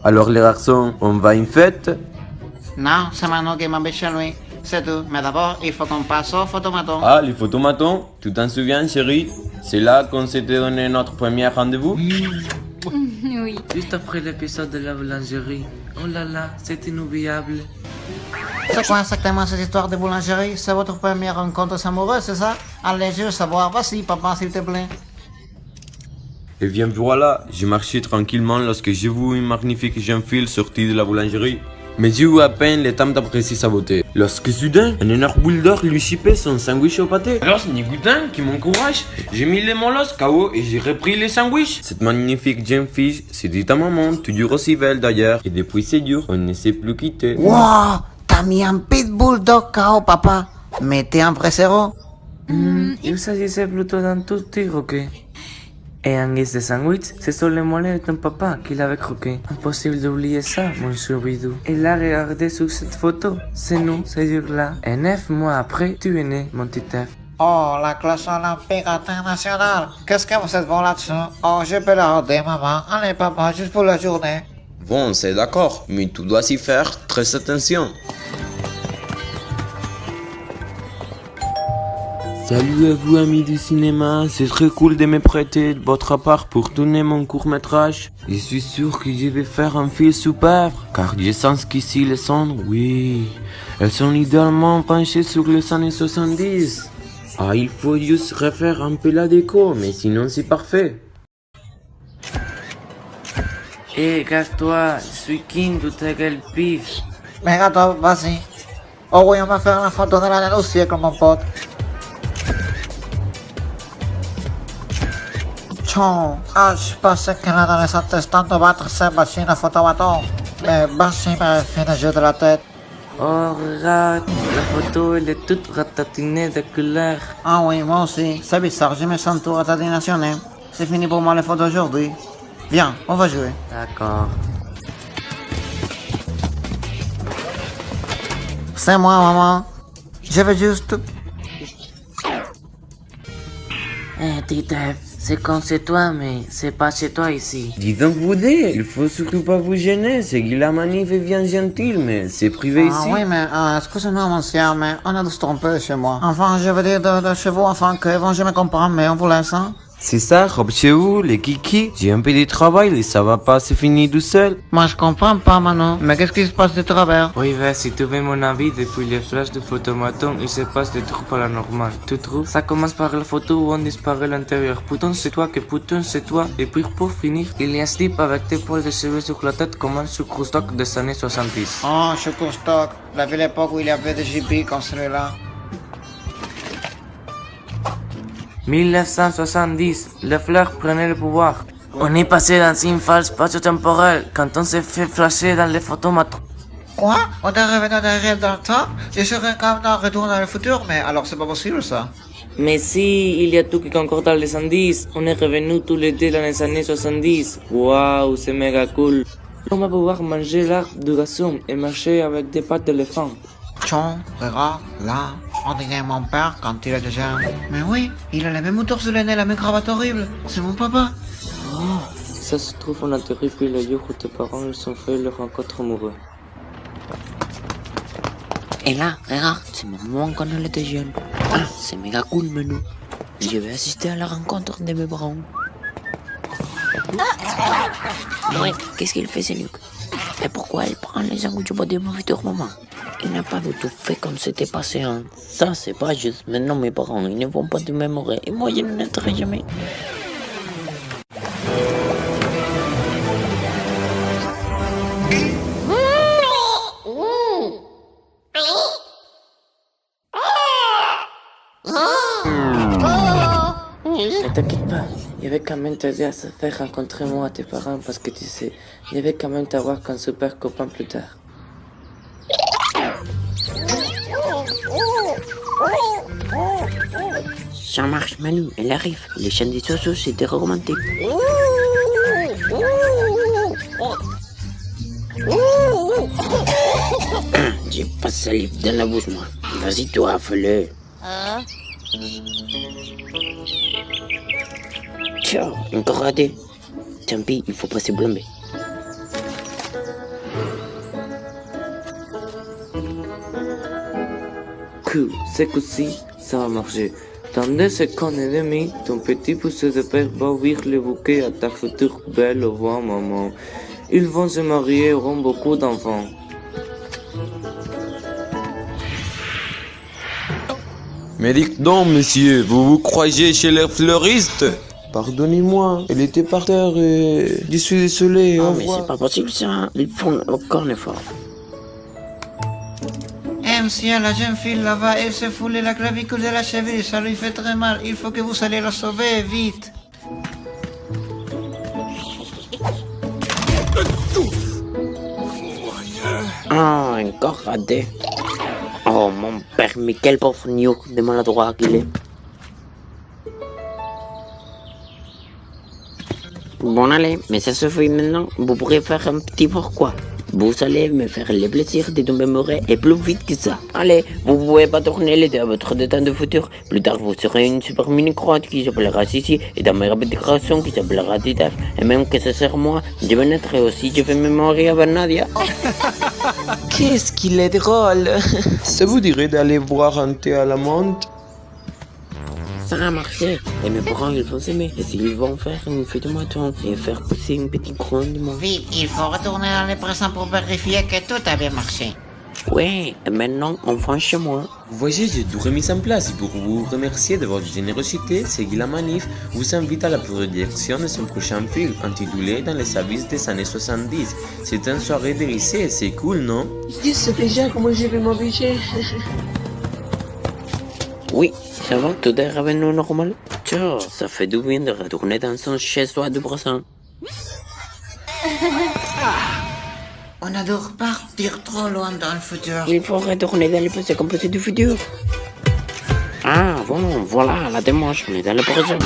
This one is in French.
Alors les garçons, on va à une fête? Non, c'est Manu qui m'embête chez lui. C'est tout. Mais d'abord, il faut qu'on passe au photomaton. Ah, les photomatons? Tu t'en souviens, chérie? C'est là qu'on s'était donné notre premier rendez-vous? Oui. Juste après l'épisode de la boulangerie. Oh là là, c'est inoubliable. C'est quoi exactement cette histoire de boulangerie? C'est votre première rencontre amoureuse, c'est ça? Allez, je veux savoir. Vas-y, papa, s'il te plaît. Et bien voilà, j'ai marché tranquillement lorsque j'ai vu une magnifique jeune fille sortie de la boulangerie. Mais j'ai eu à peine le temps d'apprécier sa beauté. Lorsque soudain, un énorme bulldog lui chipait son sandwich au pâté. Alors c'est Nigoutin qui m'encourage. J'ai mis les molosses KO et j'ai repris les sandwichs. Cette magnifique jeune fille s'est dit à maman, toujours aussi belle d'ailleurs. Et depuis c'est dur, on ne s'est plus quitté. Wow! T'as mis un pitbull dog KO, papa. Mais t'es un vrai zéro. Il s'agissait plutôt d'un tout petit roquet. Et en guise de sandwich, ce sont les mollets de ton papa qui l'avait croqué. Impossible d'oublier ça, mon Choubidou. Et là, regardez sur cette photo. C'est nous, ce jour-là. Et 9 mois après, tu es né, mon petit F. Oh, la classe olympique internationale. Qu'est-ce que vous êtes bon là-dessus? Oh, je peux la roder, maman. Allez, papa, juste pour la journée. Bon, c'est d'accord, mais tu dois y faire très attention. Salut à vous amis du cinéma, c'est très cool de me prêter de votre part pour tourner mon court-métrage. Je suis sûr que je vais faire un film super, car je sens qu'ici les sons, oui, elles sont idéalement penchées sur les années 70. Ah, il faut juste refaire un peu la déco, mais sinon c'est parfait. Hé, gâte-toi, je suis King de ta gueule pif. Mais gâteau, vas-y. Oh oui, on va faire la photo de l'année au siècle, mon pote. Ciao. Ah, je pensais qu'elle allait s'attestant de battre sa machine à photomaton. Mais vas-y, m'a fait un jeu de la tête. Oh, regarde, la photo, elle est toute ratatinée de couleur. Ah oui, moi aussi. C'est bizarre, je me sens tout ratatiné. C'est fini pour moi les photos d'aujourd'hui. Viens, on va jouer. D'accord. C'est moi, maman. Je veux juste... Eh, Titeuf, c'est comme chez toi, mais c'est pas chez toi ici. Dis donc vous deux, il faut surtout pas vous gêner, c'est que la manif est bien gentille, mais c'est privé Ah ici. oui, mais excusez-moi, monsieur, mais on a dû se tromper chez moi. Enfin, je veux dire de chez vous, enfin, que bon, je me comprends, mais on vous laisse, hein. C'est ça, robe chez vous, les kikis. J'ai un peu de travail et ça va pas se finir tout seul. Moi, je comprends pas, Manon. Mais qu'est-ce qui se passe de travers? Oui, bah, si tu veux mon avis, depuis les flashs de photomaton, il se passe des trucs paranormaux. Tu trouves? Ça commence par la photo où on disparaît l'intérieur. Putain, c'est toi, que putain, c'est toi. Et puis, pour finir, il y a un slip avec tes poils de cheveux sur la tête comme un sucre stock des années 70. Oh, Chocostock. La belle époque où il y avait des JP comme celui-là. 1970, les fleurs prenaient le pouvoir. On est passé dans une phase spatio-temporelle quand on s'est fait flasher dans les photomatons. Quoi? On est revenu derrière dans le temps? Je serais comme dans Retour dans le futur, mais alors c'est pas possible, ça. Mais si, il y a tout qui concorde dans les 70. On est revenus tous les deux dans les années 70. Waouh, c'est méga cool. On va pouvoir manger l'arbre du gazon et marcher avec des pattes d'éléphant. Tiens, regarde, là, on dirait mon père quand il était jeune. Mais oui, il a la même hauteur sur le nez, la même cravate horrible. C'est mon papa. Oh, ça se trouve, on a terrible le jour où tes parents ils ont fait leur rencontre amoureuse. Et là, regarde, c'est maman quand elle était jeune. Ah, c'est méga cool, Manu. Je vais assister à la rencontre de mes parents. Ouais, qu'est-ce qu'il fait, Luc? Et pourquoi elle prend les sandwichs de ma future maman? Il n'a pas du tout fait comme c'était passé, hein. Ça, c'est pas juste. Maintenant, mes parents, ils ne vont pas de mémorer. Et moi, je ne naîtrai jamais. Ah! Ne t'inquiète pas, je vais quand même t'aider à se faire rencontrer moi à tes parents parce que tu sais, je vais quand même t'avoir comme super copain plus tard. Ça marche, Manu, elle arrive. Les chaînes des oiseaux, c'était romantique. J'ai pas salive dans la bouche, moi. Vas-y, toi, fais-le. Tiens, encore raté. Tant pis, il faut pas se blâmer. Cool, c'est que si, ça va marcher. Dans 2 secondes et demie, ton petit poussé de père va ouvrir le bouquet à ta future belle au revoir, maman. Ils vont se marier et auront beaucoup d'enfants. Mais dites donc, monsieur, vous vous croyez chez les fleuristes? Pardonnez-moi, elle était par terre et... Je suis désolé, au Oh, mais revoir. c'est pas possible, ça. Ils font aucun effort. Eh, monsieur, la jeune fille là-bas, elle s'est foulée la clavicule de la cheville, ça lui fait très mal. Il faut que vous allez la sauver, vite. Ah, encore raté. Oh, mon père, mais quel pauvre gnoc de maladroit qu'il est. Bon, allez, mais ça suffit maintenant. Vous pourrez faire un petit pourquoi. Vous allez me faire le plaisir de tomber amoureux et plus vite que ça. Allez, vous pouvez pas tourner les deux à votre détente de futur. Plus tard, vous serez une super mini croate qui s'appellera Sissi et dans ma petite garçon qui s'appellera Titaf. Et même que ce sera moi, je vais naître aussi, je vais me marier avec Nadia. Qu'est-ce qu'il est drôle. Ça vous dirait d'aller boire un thé à la menthe? Ça a marché. Et mes parents, ils vont s'aimer. Et s'ils vont faire une fête de matin et faire pousser une petite couronne de moi. Vite, il faut retourner dans le présent pour vérifier que tout a bien marché. Ouais, et maintenant, on va chez moi. Vous voyez, j'ai tout remis en place et pour vous remercier de votre générosité, Segui la Manif vous invite à la projection de son prochain film intitulé Dans les abysses des années 70. C'est une soirée de lycée, c'est cool, non? Je sais déjà comment je vais m'habiller. Oui, ça va, tout est revenu normal. Tiens, ça fait du bien de retourner dans son chez-soi du présent. On adore partir trop loin dans le futur. Il faut retourner dans le passé comme passé du futur. Ah, bon, voilà, la démarche, on est dans le présent.